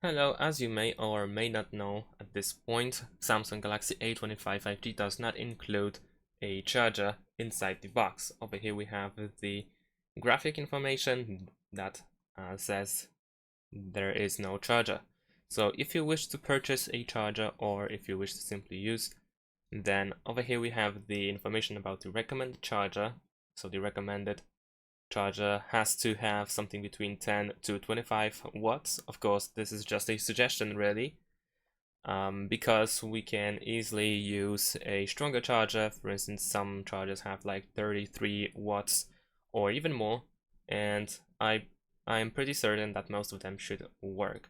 Hello, as you may or may not know at this point, Samsung Galaxy A25 5G does not include a charger inside the box. Over here we have the graphic information that says there is no charger. So if you wish to purchase a charger or if you wish to simply use, then over here we have the information about the recommended charger. So the recommended charger has to have something between 10 to 25 watts. Of course, this is just a suggestion really, because we can easily use a stronger charger. For instance, some chargers have like 33 watts or even more, and I'm pretty certain that most of them should work.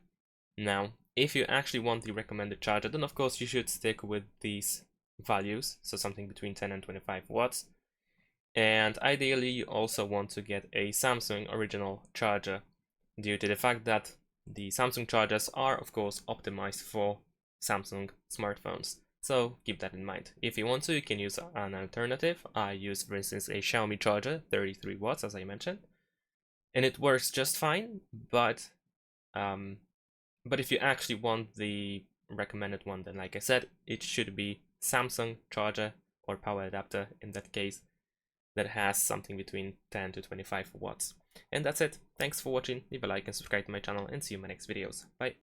Now, if you actually want the recommended charger, then of course you should stick with these values, so something between 10 and 25 watts. And ideally, you also want to get a Samsung original charger, due to the fact that the Samsung chargers are, of course, optimized for Samsung smartphones. So keep that in mind. If you want to, you can use an alternative. I use, for instance, a Xiaomi charger, 33 watts, as I mentioned, and it works just fine. But if you actually want the recommended one, then like I said, it should be Samsung charger or power adapter in that case, that has something between 10 to 25 watts. And that's it. Thanks for watching. Leave a like and subscribe to my channel, and see you in my next videos. Bye.